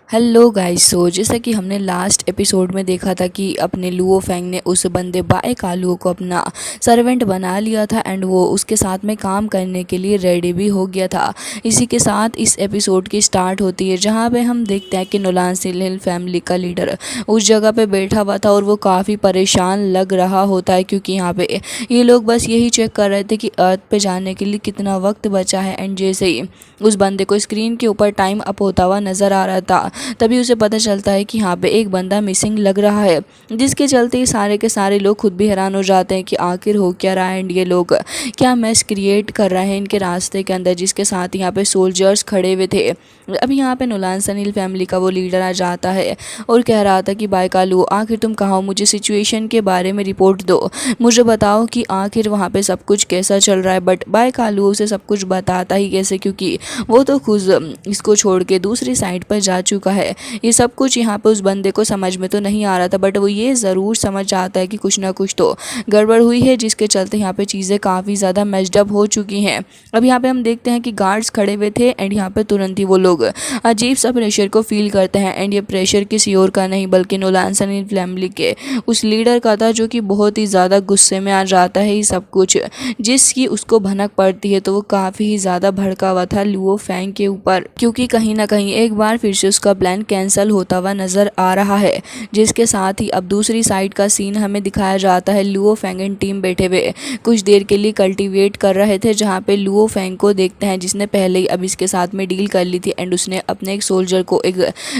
Hello guys. जैसा कि हमने लास्ट एपिसोड में देखा था कि अपने लुओ फेंग ने उस बंदे बाए कालू को अपना सर्वेंट बना लिया था एंड वो उसके साथ में काम करने के लिए रेडी भी हो गया था। इसी के साथ इस एपिसोड की स्टार्ट होती है जहां पे हम देखते हैं कि नोलान सिल फैमिली का लीडर उस जगह पे बैठा हुआ था और वो काफ़ी परेशान लग रहा होता है क्योंकि यहाँ पे ये लोग बस यही चेक कर रहे थे कि अर्थ पे जाने के लिए कितना वक्त बचा है। एंड जैसे ही उस बंदे को स्क्रीन के ऊपर टाइम अप होता हुआ नज़र आ रहा था तभी उसे पता चलता है कि यहाँ पे एक बंदा मिसिंग लग रहा है, जिसके चलते सारे के सारे लोग खुद भी हैरान हो जाते हैं कि आखिर हो क्या रहा है एंड ये लोग क्या मैस क्रिएट कर रहे हैं इनके रास्ते के अंदर, जिसके साथ यहाँ पे सोल्जर्स खड़े हुए थे। अब यहाँ पे नोलान सनील फैमिली का वो लीडर आ जाता है और कह रहा था कि बाय कालू आखिर तुम कहाँ हो, मुझे सिचुएशन के बारे में रिपोर्ट दो, मुझे बताओ कि आखिर वहाँ पे सब कुछ कैसा चल रहा है। बट बाय कालू उसे सब कुछ बताता ही कैसे, क्योंकि वो तो खुद इसको छोड़ के दूसरी साइड पर जा चुका है। ये सब कुछ यहाँ पे उस बंदे को समझ में तो नहीं आ रहा था, बट वो ये ज़रूर समझ जाता है कि कुछ ना कुछ तो गड़बड़ हुई है, जिसके चलते यहाँ पे चीज़ें काफ़ी ज़्यादा मैच्ड हो चुकी हैं। अब यहाँ पे हम देखते हैं कि गार्ड्स खड़े हुए थे एंड यहाँ पे तुरंत ही वो लोग अजीब सा प्रेशर को फील करते हैं। एंड ये प्रेशर किसी और का नहीं बल्कि नोलान सनील फैमिली के उस लीडर का था, जो कि बहुत ही ज़्यादा गुस्से में आ जाता है ये सब कुछ, जिसकी उसको भनक पड़ती है तो वो काफ़ी ज़्यादा भड़का हुआ था लुओ फेंग के ऊपर, क्योंकि कहीं ना कहीं एक बार फिर से उसका प्लान कैंसिल होता हुआ नज़र आ रहा है। जिसके साथ ही अब दूसरी साइड का सीन हमें दिखाया जाता है। लुओ फेंग एंड टीम बैठे हुए कुछ देर के लिए कल्टीवेट कर रहे थे, जहाँ पे लुओ फेंग को देखते हैं जिसने पहले ही अब इसके साथ में डील कर ली थी एंड उसने अपने एक सोल्जर को एक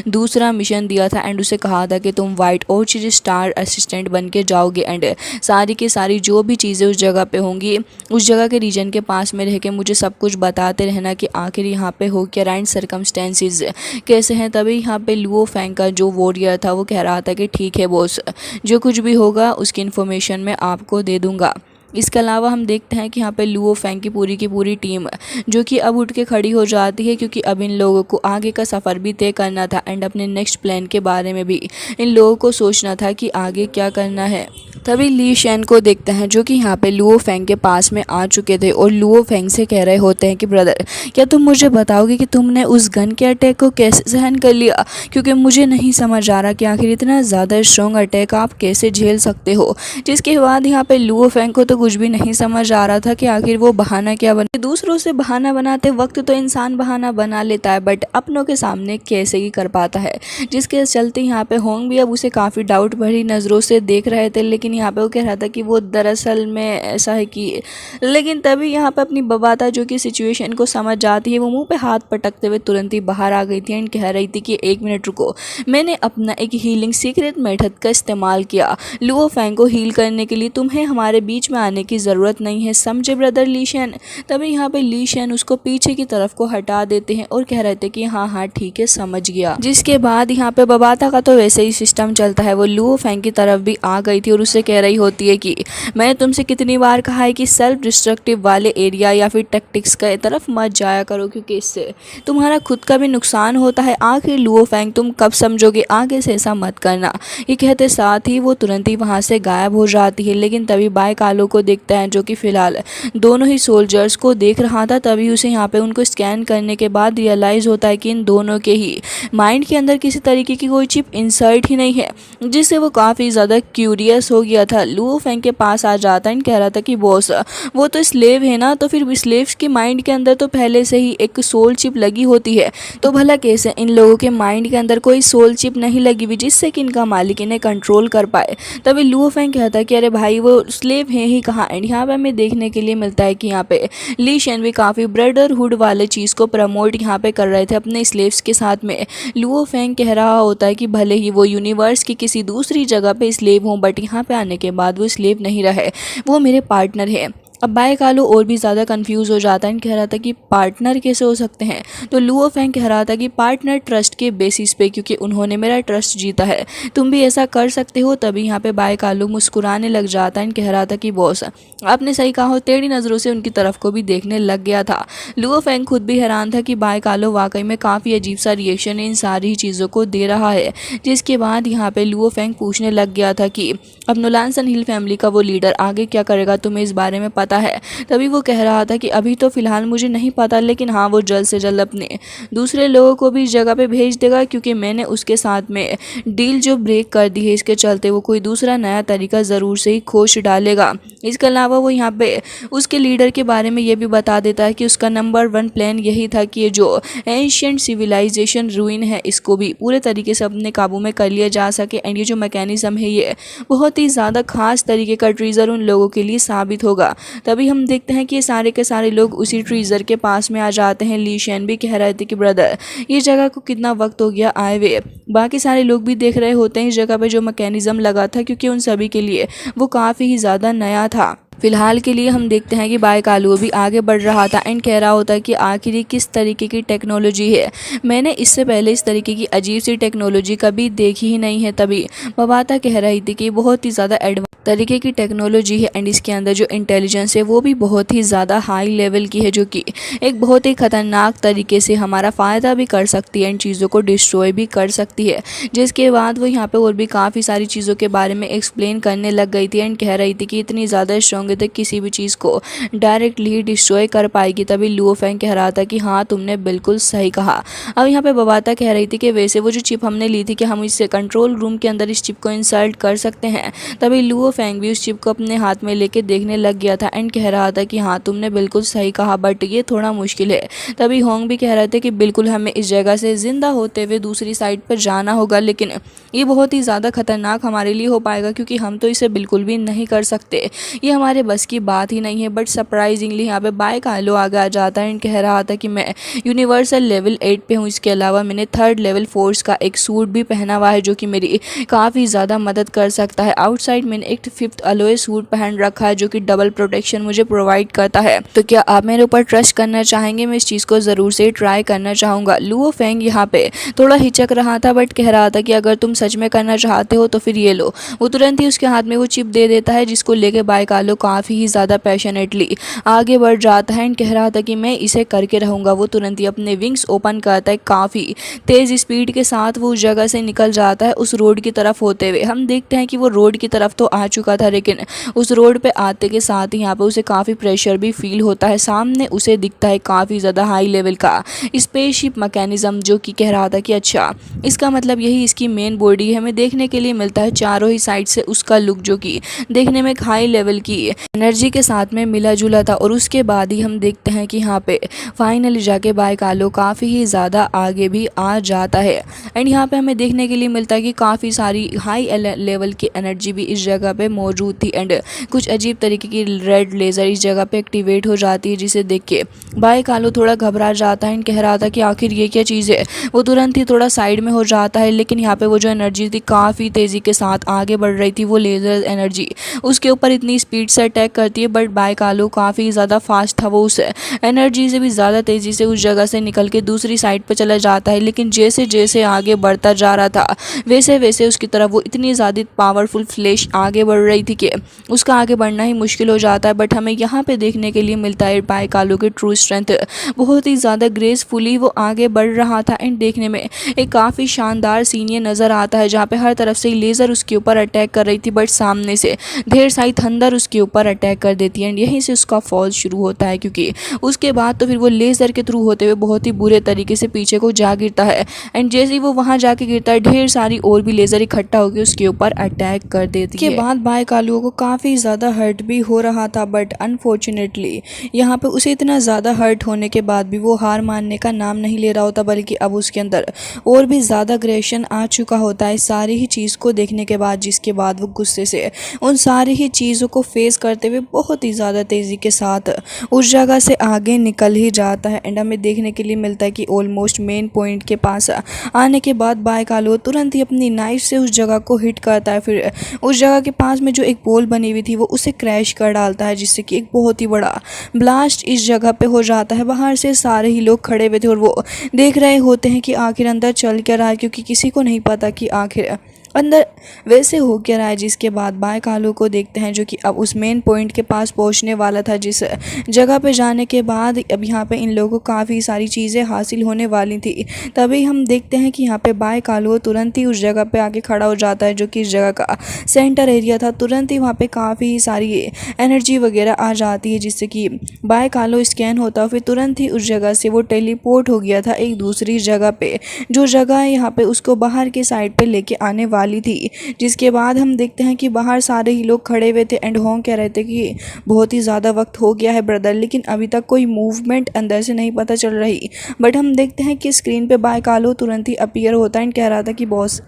दूसरा मिशन दिया था एंड उसे कहा था कि तुम वाइट ऑर्चिड स्टार असिस्टेंट बन के जाओगे एंड सारी की सारी जो भी चीज़ें उस जगह पे होंगी उस जगह के रीजन के पास में रह के मुझे सब कुछ बताते रहना कि आखिर यहाँ पे हो क्या राइट सर्कमस्टेंसेस कैसे हैं। तभी यहाँ पे लुओ फेंग का जो वॉरियर था वो कह रहा था कि ठीक है बॉस, जो कुछ भी होगा उसकी इन्फॉर्मेशन मैं आपको दे दूंगा। इसके अलावा हम देखते हैं कि यहाँ पे लुओ फेंग की पूरी टीम जो कि अब उठ के खड़ी हो जाती है, क्योंकि अब इन लोगों को आगे का सफ़र भी तय करना था एंड अपने नेक्स्ट प्लान के बारे में भी इन लोगों को सोचना था कि आगे क्या करना है। तभी ली शैन को देखते हैं जो कि यहाँ पे लुओ फेंग के पास में आ चुके थे और लुओ फेंग से कह रहे होते हैं कि ब्रदर, क्या तुम मुझे बताओगे कि तुमने उस गन के अटैक को कैसे सहन कर लिया, क्योंकि मुझे नहीं समझ आ रहा कि आखिर इतना ज़्यादा स्ट्रॉन्ग अटैक आप कैसे झेल सकते हो। जिसके बाद यहाँ पे लुओ फेंग को तो कुछ भी नहीं समझ आ रहा था कि आखिर वो बहाना क्या बने। दूसरों से बहाना बनाते वक्त तो इंसान बहाना बना लेता है, बट अपनों के सामने कैसे ही कर पाता है। जिसके चलते यहाँ पे होंग भी अब उसे काफ़ी डाउट भरी नज़रों से देख रहे थे, लेकिन यहाँ पे वो कह रहा था कि वो दरअसल में ऐसा है कि, लेकिन तभी यहाँ पे अपनी बबाता जो कि सिचुएशन को समझ जाती है वो मुंह पे हाथ पटकते हुए तुरंत ही बाहर आ गई थी एंड कह रही थी कि एक मिनट रुको, मैंने अपना एक हीलिंग सीक्रेट मेथड का इस्तेमाल किया लुओ फेंग को हील करने के लिए, तुम्हें हमारे बीच में आने की ज़रूरत नहीं है, समझे ब्रदर ली शैन। तभी यहाँ पे ली शैन उसको पीछे की तरफ को हटा देते हैं और कह रहे थे कि हाँ हाँ ठीक है समझ गया। जिसके बाद यहाँ पे बबाता का तो वैसे ही सिस्टम चलता है, वो लुओ फेंग की तरफ भी आ गई थी और उससे कह रही होती है कि मैंने तुमसे कितनी बार कहा है कि सेल्फ डिस्ट्रक्टिव वाले एरिया या फिर टैक्टिक्स के तरफ मत जाया करो, क्योंकि इससे तुम्हारा खुद का भी नुकसान होता है। आखिर लुओ फेंग तुम कब समझोगे, आगे से ऐसा मत करना। ये कहते साथ ही वो तुरंत ही वहाँ से गायब हो जाती है। लेकिन तभी बाय कालो को देखता है जो कि फिलहाल दोनों ही सोल्जर्स को देख रहा था। तभी उसे यहाँ पे उनको स्कैन करने के बाद रियलाइज होता है कि इन दोनों के ही माइंड के अंदर किसी तरीके की कोई चिप इंसर्ट ही नहीं है, जिससे वो काफ़ी ज़्यादा क्यूरियस हो गया था। लुओ फेंग के पास आ जाता है, कह रहा था कि बॉस वो तो स्लेव है ना, तो फिर स्लेव्स के माइंड के अंदर तो पहले से ही एक सोल चिप लगी होती है, तो भला कैसे इन लोगों के माइंड के अंदर कोई सोल चिप नहीं लगी हुई जिससे कि इनका मालिक इन्हें कंट्रोल कर पाए। तभी लुओ फेंग कहता है कि अरे भाई वो स्लेव है ही कहाँ। एंड यहाँ पे हमें देखने के लिए मिलता है कि यहाँ पे ली शैन भी काफ़ी ब्रदरहुड वाले चीज़ को प्रमोट यहाँ पे कर रहे थे अपने स्लेव्स के साथ में। लुओ फेंग कह रहा होता है कि भले ही वो यूनिवर्स की किसी दूसरी जगह पे स्लेव हों, बट यहाँ पे आने के बाद वो स्लेव नहीं रहे, वो मेरे पार्टनर है। अब बाय कालो और भी ज़्यादा कंफ्यूज हो जाता है, कह रहा था कि पार्टनर कैसे हो सकते हैं। तो लुओ फेंग कह रहा था कि पार्टनर ट्रस्ट के बेसिस पे, क्योंकि उन्होंने मेरा ट्रस्ट जीता है, तुम भी ऐसा कर सकते हो। तभी यहाँ पे बाय कालो मुस्कुराने लग जाता है, कह रहा था कि बॉस आपने सही कहा हो, टेढ़ी नज़रों से उनकी तरफ को भी देखने लग गया था। लुओ फेंग खुद भी हैरान था कि बाय कालो वाकई में काफ़ी अजीब सा रिएक्शन इन सारी चीज़ों को दे रहा है। जिसके बाद यहाँ पे लुओ फेंग पूछने लग गया था कि अब नोलान सनील फैमिली का वो लीडर आगे क्या करेगा, तुम्हें इस बारे में पता जाता है। तभी वो कह रहा था कि अभी तो फ़िलहाल मुझे नहीं पता, लेकिन हाँ वो जल्द से जल्द अपने दूसरे लोगों को भी इस जगह पे भेज देगा, क्योंकि मैंने उसके साथ में डील जो ब्रेक कर दी है, इसके चलते वो कोई दूसरा नया तरीका ज़रूर से ही खोज डालेगा। इसके अलावा वो यहाँ पे उसके लीडर के बारे में ये भी बता देता है कि उसका नंबर 1 प्लान यही था कि ये जो एंशिएंट सिविलाइजेशन रूइन है इसको भी पूरे तरीके से अपने काबू में कर लिया जा सके। एंड ये जो मैकेनिज्म है ये बहुत ही ज़्यादा खास तरीके का ट्रीजर उन लोगों के लिए साबित होगा। तभी हम देखते हैं कि ये सारे के सारे लोग उसी ट्रीजर के पास में आ जाते हैं। ली शेन भी कह रहे थे कि ब्रदर ये जगह को कितना वक्त हो गया आए हुए। बाकी सारे लोग भी देख रहे होते हैं इस जगह पे जो मैकेनिज्म लगा था, क्योंकि उन सभी के लिए वो काफ़ी ही ज़्यादा नया था। फिलहाल के लिए हम देखते हैं कि बायकालुओ भी आगे बढ़ रहा था एंड कह रहा होता है कि आखिर ये किस तरीके की टेक्नोलॉजी है, मैंने इससे पहले इस तरीके की अजीब सी टेक्नोलॉजी कभी देखी ही नहीं है। तभी बबाता कह रही थी कि बहुत ही ज़्यादा एडवांस तरीके की टेक्नोलॉजी है एंड इसके अंदर जो इंटेलिजेंस है वो भी बहुत ही ज़्यादा हाई लेवल की है, जो कि एक बहुत ही ख़तरनाक तरीके से हमारा फ़ायदा भी कर सकती है एंड चीज़ों को डिस्ट्रॉय भी कर सकती है। जिसके बाद वो यहाँ पे और भी काफ़ी सारी चीज़ों के बारे में एक्सप्लेन करने लग गई थी एंड कह रही थी कि इतनी ज़्यादा स्ट्रॉन्ग तक किसी भी चीज़ को डायरेक्टली ही डिस्ट्रॉय कर पाएगी। तभी लुओ फेंग कह रहा था कि हाँ तुमने बिल्कुल सही कहा। अब यहाँ पे बबाता कह रही थी कि वैसे वो जो चिप हमने ली थी कि हम इस कंट्रोल रूम के अंदर इस चिप को इंसर्ट कर सकते हैं। तभी लुओ फेंग भी उस चिप को अपने हाथ में लेके देखने लग गया था एंड कह रहा था कि हाँ तुमने बिल्कुल सही कहा, बट ये थोड़ा मुश्किल है। तभी होंग भी कह रहे थे कि बिल्कुल हमें इस जगह से जिंदा होते हुए दूसरी साइड पर जाना होगा, लेकिन ये बहुत ही ज़्यादा खतरनाक हमारे लिए हो पाएगा, क्योंकि हम तो इसे बिल्कुल भी नहीं कर सकते, ये हमारे बस की बात ही नहीं है। बट सरप्राइजिंगली यहाँ पे बायकालुओ आगे आ जाता है एंड कह रहा था कि मैं यूनिवर्सल लेवल 8 पे हूँ। इसके अलावा मैंने 3rd लेवल फोर्स का एक सूट भी पहना हुआ है, जो कि मेरी काफ़ी ज़्यादा मदद कर सकता है। आउटसाइड मैंने एक 5th अलॉय सूट पहन रखा है, जो कि डबल प्रोटेक्शन मुझे प्रोवाइड करता है। तो क्या आप मेरे ऊपर ट्रस्ट करना चाहेंगे? मैं इस चीज़ को ज़रूर से ट्राई करना चाहूँगा। लुओ फेंग यहाँ पे थोड़ा हिचक रहा था, बट कह रहा था कि अगर तुम सच में करना चाहते हो तो फिर ये लो। वो तुरंत ही उसके हाथ में वो चिप दे देता है, जिसको लेके बायकालुओ काफ़ी ही ज़्यादा पैशनेटली आगे बढ़ जाता है एंड कह रहा था कि मैं इसे करके रहूँगा। वो तुरंत ही अपने विंग्स ओपन करता है, काफ़ी तेज़ स्पीड के साथ वो उस जगह से निकल जाता है उस रोड की तरफ होते हुए। हम देखते हैं कि वो रोड की तरफ तो आ चुका था, लेकिन उस रोड पे आते के साथ ही यहाँ पे उसे काफ़ी प्रेशर भी फील होता है। सामने उसे दिखता है काफ़ी ज़्यादा हाई लेवल का स्पेसशिप मैकेनिज्म, जो कि कह रहा था कि अच्छा इसका मतलब यही इसकी मेन बॉडी है। हमें देखने के लिए मिलता है चारों ही साइड से उसका लुक, जो कि देखने में एक हाई लेवल की एनर्जी के साथ में मिला जुला था। और उसके बाद ही हम देखते हैं कि यहाँ पे फाइनली जाके बायकालुओ काफ़ी ही ज़्यादा आगे भी आ जाता है एंड यहाँ पे हमें देखने के लिए मिलता है कि काफ़ी सारी हाई लेवल की एनर्जी भी इस जगह पे मौजूद थी एंड कुछ अजीब तरीके की रेड लेज़र इस जगह पे एक्टिवेट हो जाती है, जिसे देख के बायकालुओ थोड़ा घबरा जाता है एंड कह रहा था कि आखिर ये क्या चीज़ है। वो तुरंत ही थोड़ा साइड में हो जाता है, लेकिन यहाँ पे वो जो एनर्जी थी काफ़ी तेज़ी के साथ आगे बढ़ रही थी। वो लेज़र एनर्जी उसके ऊपर इतनी स्पीड से अटैक करती है, बट बायकालुओ काफ़ी ज़्यादा फास्ट था। वो उस एनर्जी से भी ज़्यादा तेज़ी से उस जगह से निकल के दूसरी साइड पर चला जाता है, लेकिन जैसे जैसे आगे बढ़ता जा रहा था वैसे वैसे उसकी तरफ वो इतनी ज़्यादा पावरफुल फ्लैश आगे बढ़ रही थी कि उसका आगे बढ़ना ही मुश्किल हो जाता है। बट हमें यहाँ पे देखने के लिए मिलता है बायकालुओ की ट्रू स्ट्रेंथ, बहुत ही ज़्यादा ग्रेसफुली वो आगे बढ़ रहा था एंड देखने में एक काफ़ी शानदार सीन ये नज़र आता है, जहाँ पे हर तरफ से लेज़र उसके ऊपर अटैक कर रही थी, बट सामने से ढेर सारी थंडर उसके ऊपर अटैक कर देती है एंड यहीं से उसका फॉल शुरू होता है, क्योंकि उसके बाद तो फिर वो लेज़र के थ्रू होते हुए बहुत ही बुरे तरीके से पीछे को जा गिरता है एंड जैसे ही वो वहाँ जाके गिरता है ढेर सारी और भी लेज़र इकट्ठा होकर उसके ऊपर अटैक कर देती है। के बाद बायकालुओ को काफ़ी ज़्यादा हर्ट भी हो रहा था, बट अनफॉर्चुनेटली यहाँ पे उसे इतना ज़्यादा हर्ट होने के बाद भी वो हार मानने का नाम नहीं ले रहा होता, बल्कि अब उसके अंदर और भी ज़्यादा अग्रेशन आ चुका होता है सारी ही चीज़ को देखने के बाद, जिसके बाद वो गुस्से से उन सारी ही चीज़ों को फेस करते हुए बहुत ही ज़्यादा तेज़ी के साथ उस जगह से आगे निकल ही जाता है एंड हमें देखने के लिए मिलता है कि ऑलमोस्ट मेन पॉइंट के पास आने के बाद बायकालुओ तुरंत ही अपनी नाइफ से उस जगह को हिट करता है। फिर उस जगह के पास में जो एक पोल बनी हुई थी वो उसे क्रैश कर डालता है, जिससे कि एक बहुत ही बड़ा ब्लास्ट इस जगह पे हो जाता है। बाहर से सारे ही लोग खड़े हुए थे और वो देख रहे होते हैं कि आखिर अंदर चल क्या रहा है, क्योंकि किसी को नहीं पता कि आखिर अंदर वैसे हो क्या रहा है, जिसके बाद बाय कालू को देखते हैं जो कि अब उस मेन पॉइंट के पास पहुंचने वाला था, जिस जगह पे जाने के बाद अब यहाँ पे इन लोगों को काफ़ी सारी चीज़ें हासिल होने वाली थी। तभी हम देखते हैं कि यहाँ पे बाय कालू तुरंत ही उस जगह पे आके खड़ा हो जाता है जो कि इस जगह का सेंटर एरिया था। तुरंत ही वहाँ पे काफ़ी सारी एनर्जी वगैरह आ जाती है, जिससे कि बाय कालू स्कैन होता है, फिर तुरंत ही उस जगह से वो टेलीपोर्ट हो गया था एक दूसरी जगह पे, जो जगह यहाँ पे उसको बाहर की साइड पे लेके आने वाली थी। जिसके बाद हम देखते हैं कि बाहर सारे ही लोग खड़े हुए थे एंड हों कह रहे थे कि बहुत ही ज़्यादा वक्त हो गया है ब्रदर, लेकिन अभी तक कोई मूवमेंट अंदर से नहीं पता चल रही। बट हम देखते हैं कि स्क्रीन पे बाय कालू तुरंत ही अपीयर होता है एंड कह रहा था कि बॉस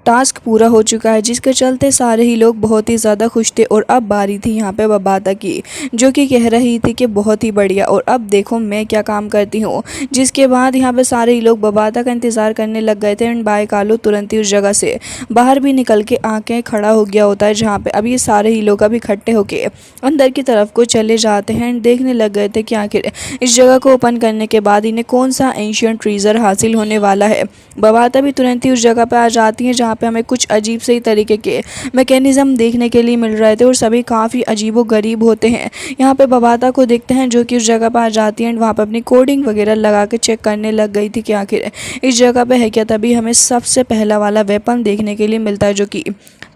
टास्क पूरा हो चुका है, जिसके चलते सारे ही लोग बहुत ही ज़्यादा खुश थे। और अब बारी थी यहाँ पे बबाता की, जो कि कह रही थी कि बहुत ही बढ़िया और अब देखो मैं क्या काम करती हूँ। जिसके बाद यहाँ पे सारे ही लोग बबाता का इंतज़ार करने लग गए थे एंड बाय कालू तुरंत ही उस जगह से बाहर भी निकल के आके खड़ा हो गया होता है, जहाँ पे अब ये सारे ही लोग अब इकट्ठे होके अंदर की तरफ को चले जाते हैं एंड देखने लग गए थे कि आखिर इस जगह को ओपन करने के बाद इन्हें कौन सा एंशिएंट ट्रीजर हासिल होने वाला है। बबाता भी तुरंत ही उस जगह पर आ जाती हैं, जहाँ पे हमें कुछ अजीब से ही तरीके के मैकेनिज्म देखने के लिए मिल रहे थे और सभी काफ़ी अजीबोगरीब होते हैं। यहाँ पे बबाता को देखते हैं जो कि उस जगह पर आ जाती हैं, वहाँ पे अपनी कोडिंग वगैरह लगा के चेक करने लग गई थी कि आखिर इस जगह पे है क्या। तभी हमें सबसे पहला वाला वेपन देखने के लिए मिलता है, जो कि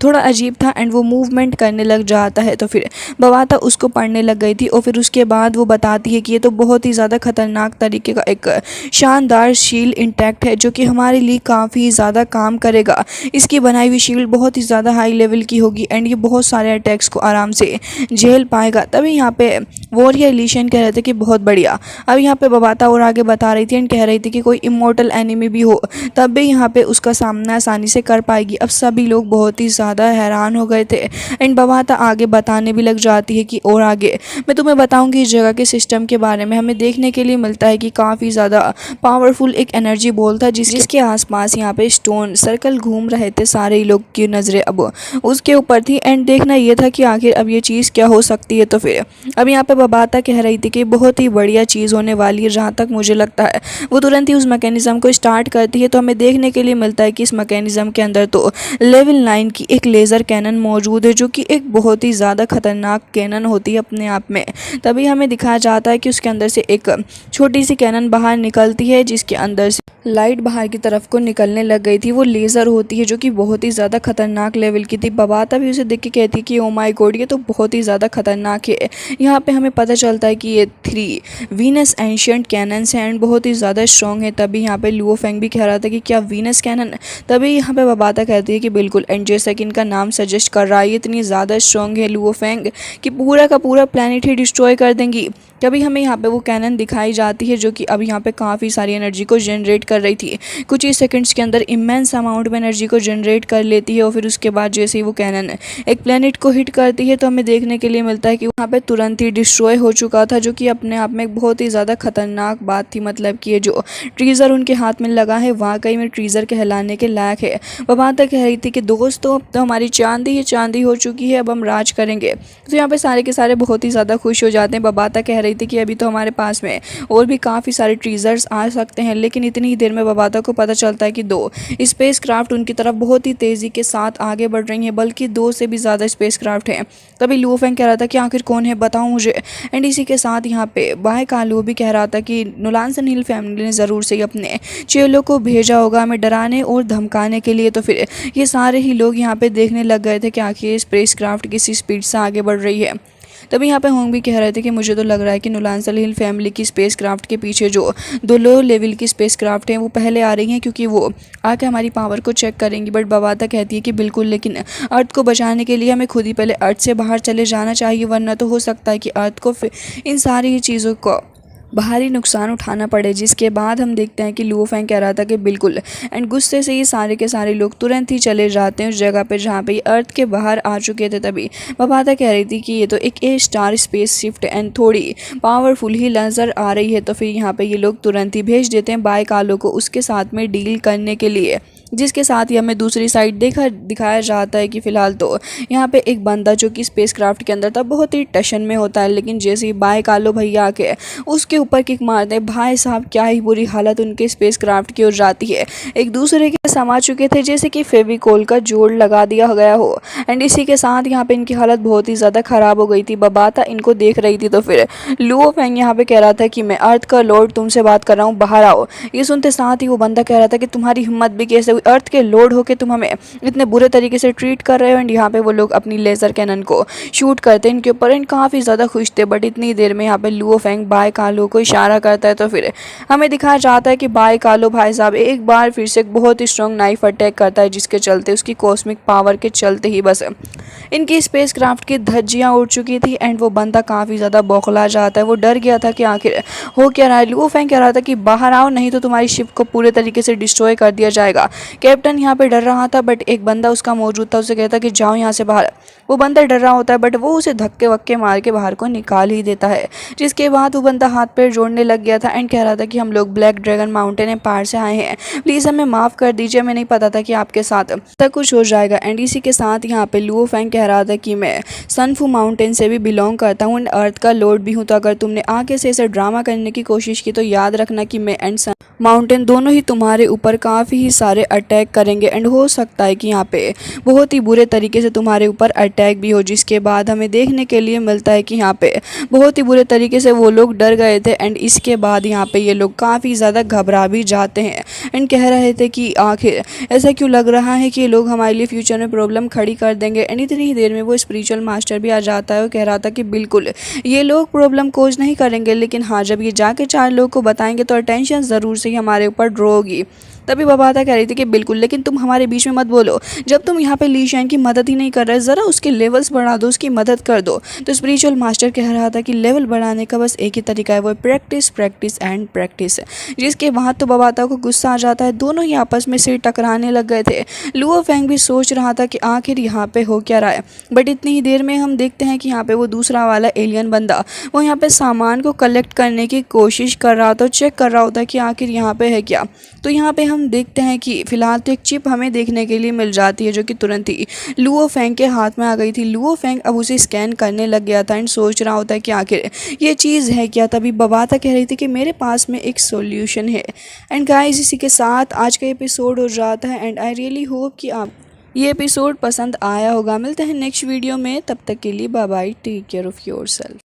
थोड़ा अजीब था एंड वो मूवमेंट करने लग जाता है। तो फिर बबाता उसको पढ़ने लग गई थी और फिर उसके बाद वो बताती है कि ये तो बहुत ही ज़्यादा खतरनाक तरीके का एक शानदार शील्ड इंटैक्ट है, जो कि हमारे लिए काफ़ी ज़्यादा काम करेगा। इसकी बनाई हुई शील्ड बहुत ही ज़्यादा हाई लेवल की होगी एंड ये बहुत सारे अटैक्स को आराम से झेल पाएगा। तभी यहाँ पे वॉरियर एलिशन कह रहे थे कि बहुत बढ़िया। अब यहाँ पे बबाता और आगे बता रही थी एंड कह रही थी कि कोई इमोर्टल एनिमी भी हो तब भी यहाँ पे उसका सामना आसानी से कर पाएगी। अब सभी लोग बहुत ही ज़्यादा हैरान हो गए थे एंड बबाता आगे बताने भी लग जाती है कि और आगे मैं तुम्हें बताऊंगी इस जगह के सिस्टम के बारे में। हमें देखने के लिए मिलता है कि काफ़ी ज़्यादा पावरफुल एक एनर्जी बॉल था, जिसके आसपास यहाँ पे स्टोन सर्कल घूम रहे थे। सारे ही लोग की नज़रें अब उसके ऊपर थी एंड देखना ये था कि आखिर अब ये चीज़ क्या हो सकती है। तो फिर अब यहाँ पे बबाता कह रही थी कि बहुत ही बढ़िया चीज़ होने वाली है। जहाँ तक मुझे लगता है वो तुरंत ही उस मैकेनिज्म को स्टार्ट करती है। तो हमें देखने के लिए मिलता है कि इस मैकेनिज्म के अंदर तो लेवल 9 की एक लेज़र कैनन मौजूद है, जो कि एक बहुत ही ज़्यादा खतरनाक कैनन होती है अपने आप में। तभी हमें दिखाया जाता है कि उसके अंदर से एक छोटी सी कैनन बाहर निकलती है, जिसके अंदर से लाइट बाहर की तरफ को निकलने लग गई थी। वो लेज़र होती है जो कि बहुत ही ज़्यादा खतरनाक लेवल की थी। बबाता भी उसे देख के कहती है कि ओ माय गॉड, ये तो बहुत ही ज़्यादा खतरनाक है। यहाँ पे हमें पता चलता है कि ये 3 वीनस एंशिएंट कैनन्स हैं एंड बहुत ही ज़्यादा स्ट्रॉन्ग है। तभी यहाँ पे लुओ फेंग भी कह रहा था कि क्या वीनस कैनन। तभी यहाँ पे बबाता कहती है कि बिल्कुल, एंड जैसा कि इनका नाम सजेस्ट कर रहा है, इतनी ज़्यादा स्ट्रॉन्ग है लुओ फेंग कि पूरा का पूरा प्लानट ही डिस्ट्रॉय कर देंगी। तभी हमें यहाँ पे वो कैनन दिखाई जाती है, जो कि अब यहाँ पे काफ़ी सारी एनर्जी को जनरेट कर रही थी। कुछ ही सेकंड्स के अंदर इमेंस अमाउंट में एनर्जी को जनरेट कर लेती है और फिर उसके बाद जैसे ही वो कैनन एक प्लेनेट को हिट करती है तो हमें देखने के लिए मिलता है कि वहाँ पे तुरंत ही डिस्ट्रॉय हो चुका था, जो कि अपने आप में एक बहुत ही ज़्यादा खतरनाक बात थी। मतलब कि ये जो ट्रीज़र उनके हाथ में लगा है वाकई में ट्रीज़र कहलाने के लायक है। बबाता कह रही थी कि दोस्तों, अब तो हमारी चांदी ही चांदी हो चुकी है, अब हम राज करेंगे। तो यहाँ पे सारे के सारे बहुत ही ज़्यादा खुश हो जाते हैं। बबाता कह रही थी कि अभी तो हमारे पास में और भी काफ़ी सारे ट्रीजर्स आ सकते हैं, लेकिन इतनी ही देर में बबाता को पता चलता है कि 2 स्पेस क्राफ्ट उनकी तरफ बहुत ही तेज़ी के साथ आगे बढ़ रही हैं, बल्कि 2 से भी ज़्यादा स्पेस क्राफ्ट हैं। तभी लुओ फेंग कह रहा था कि आखिर कौन है, बताओ मुझे। एंड इसी के साथ यहाँ पे बाय कालू भी कह रहा था कि नुलानसन हिल फैमिली ने ज़रूर से अपने चेलों को भेजा होगा हमें डराने और धमकाने के लिए। तो फिर ये सारे ही लोग यहाँ पे देखने लग गए थे कि आखिर स्पेस क्राफ्ट किसी स्पीड से आगे बढ़ रही है। तभी यहाँ पे होंग भी कह रहे थे कि मुझे तो लग रहा है कि नुलानसल हिल फैमिली की स्पेस क्राफ्ट के पीछे जो 2 लो लेवल की स्पेस क्राफ्ट हैं वो पहले आ रही हैं, क्योंकि वो आके हमारी पावर को चेक करेंगी। बट बबाता कहती है कि बिल्कुल, लेकिन अर्थ को बचाने के लिए हमें खुद ही पहले अर्थ से बाहर चले जाना चाहिए, वरना तो हो सकता है कि अर्थ को इन सारी चीज़ों को भारी नुकसान उठाना पड़े। जिसके बाद हम देखते हैं कि लुओ फेंग कह रहा था कि बिल्कुल, एंड गुस्से से ये सारे के सारे लोग तुरंत ही चले जाते हैं उस जगह पे जहाँ पे ये अर्थ के बाहर आ चुके थे। तभी बबाता कह रही थी कि ये तो एक स्टार स्पेस शिफ्ट एंड थोड़ी पावरफुल ही नज़र आ रही है। तो फिर यहाँ पे ये लोग तुरंत ही भेज देते हैं बाय कालो को उसके साथ में डील करने के लिए। जिसके साथ ही हमें दूसरी साइड दिखाया जाता है कि फ़िलहाल तो यहाँ पे एक बंदा जो कि स्पेसक्राफ्ट के अंदर था बहुत ही टेंशन में होता है, लेकिन जैसे ही बाय कालो भैया आके उसके ऊपर किक मारते हैं, भाई साहब क्या ही बुरी हालत उनके स्पेसक्राफ्ट की हो जाती है। एक दूसरे के समा चुके थे जैसे कि फेविकोल का जोड़ लगा दिया गया हो। एंड इसी के साथ यहाँ पे इनकी हालत बहुत ही ज़्यादा ख़राब हो गई थी। बबाता इनको देख रही थी तो फिर लुओ फेंग यहाँ पे कह रहा था कि मैं अर्थ का लॉर्ड तुमसे बात कर रहा हूँ, बाहर आओ। ये सुनते साथ ही वो बंदा कह रहा था कि तुम्हारी हिम्मत भी कैसे हुई, अर्थ के लॉर्ड होके तुम हमें इतने बुरे तरीके से ट्रीट कर रहे हो। एंड यहाँ पे वो लोग अपनी लेज़र कैनन को शूट करते हैं इनके ऊपर। एंड काफ़ी ज़्यादा खुश थे, बट इतनी देर में यहाँ पे लुओ फेंग बाय कालो को इशारा करता है तो फिर हमें दिखाया जाता है कि बाय कालो भाई साहब एक बार फिर से एक बहुत ही स्ट्रॉन्ग नाइफ अटैक करता है, जिसके चलते उसकी कॉस्मिक पावर के चलते ही बस इनकी स्पेसक्राफ्ट की धज्जियां उड़ चुकी थी। एंड वो बंदा काफ़ी ज़्यादा बौखला जाता है, वो डर गया था कि आखिर हो क्या रहा है। लुओ फेंग कह रहा था कि बाहर आओ नहीं तो तुम्हारी शिप को पूरे तरीके से डिस्ट्रॉय कर दिया जाएगा। कैप्टन यहाँ पे डर रहा था, बट एक बंदा उसका मौजूद था, उसे कहता कि जाओ यहाँ से बाहर। वो बंदा डर रहा होता है, बट वो उसे धक्के वक्के मार के बाहर को निकाल ही देता है। जिसके बाद वो बंदा हाथ पैर जोड़ने लग गया था एंड कह रहा था कि हम लोग ब्लैक ड्रैगन माउंटेन पार से आए हैं, प्लीज़ हमें माफ़ कर दीजिए, मैं नहीं पता था कि आपके साथ तक कुछ हो जाएगा। एंड इसी के साथ यहाँ पे लुओ फेंग कह रहा था कि मैं सनफू माउंटेन से भी बिलोंग करता हूँ एंड अर्थ का लॉर्ड भी हूँ, तो अगर तुमने आगे से इसे ड्रामा करने की कोशिश की तो याद रखना कि मैं एंड सन माउंटेन दोनों ही तुम्हारे ऊपर काफ़ी ही सारे अटैक करेंगे। एंड हो सकता है कि यहाँ पे बहुत ही बुरे तरीके से तुम्हारे ऊपर अटैक भी हो। जिसके बाद हमें देखने के लिए मिलता है कि यहाँ पे बहुत ही बुरे तरीके से वो लोग डर गए थे। एंड इसके बाद यहाँ पे ये लोग काफ़ी ज़्यादा घबरा भी जाते हैं एंड कह रहे थे कि आखिर ऐसा क्यों लग रहा है कि ये लोग हमारे लिए फ्यूचर में प्रॉब्लम खड़ी कर देंगे। एंड इतनी ही देर में वो स्पिरिचुअल मास्टर भी आ जाता है और कह रहा था कि बिल्कुल ये लोग प्रॉब्लम कोज नहीं करेंगे, लेकिन हाँ जब ये जाके 4 लोग को बताएंगे तो अटेंशन ज़रूर से ही हमारे ऊपर ड्रॉ होगी। तभी बबाता कह रही थी कि बिल्कुल, लेकिन तुम हमारे बीच में मत बोलो, जब तुम यहाँ पे ली शैन की मदद ही नहीं कर रहे, ज़रा उसके लेवल्स बढ़ा दो, उसकी मदद कर दो। तो स्पिरिचुअल मास्टर कह रहा था कि लेवल बढ़ाने का बस एक ही तरीका है, वो प्रैक्टिस प्रैक्टिस एंड प्रैक्टिस। जिसके बाद तो बबाता को गुस्सा आ जाता है, दोनों ही आपस में सिर टकराने लग गए थे। लुओ फेंग भी सोच रहा था कि आखिर यहाँ पे हो क्या रहा है, बट इतनी ही देर में हम देखते हैं कि यहाँ पे वो दूसरा वाला एलियन बंदा वो यहाँ पे सामान को कलेक्ट करने की कोशिश कर रहा था, चेक कर रहा होता है कि आखिर यहाँ पे है क्या। तो यहाँ पे हम देखते हैं कि फिलहाल तो एक चिप हमें देखने के लिए मिल जाती है जो कि तुरंत ही लुओ फेंग के हाथ में आ गई थी। लुओ फेंग अब उसे स्कैन करने लग गया था एंड सोच रहा होता है कि आखिर ये चीज़ है क्या। तभी बबाता कह रही थी कि मेरे पास में एक सॉल्यूशन है। एंड गाइस इसी के साथ आज का एपिसोड हो जाता है एंड आई रियली होप कि आप ये एपिसोड पसंद आया होगा। मिलते हैं नेक्स्ट वीडियो में, तब तक के लिए bye bye, take care of yourself.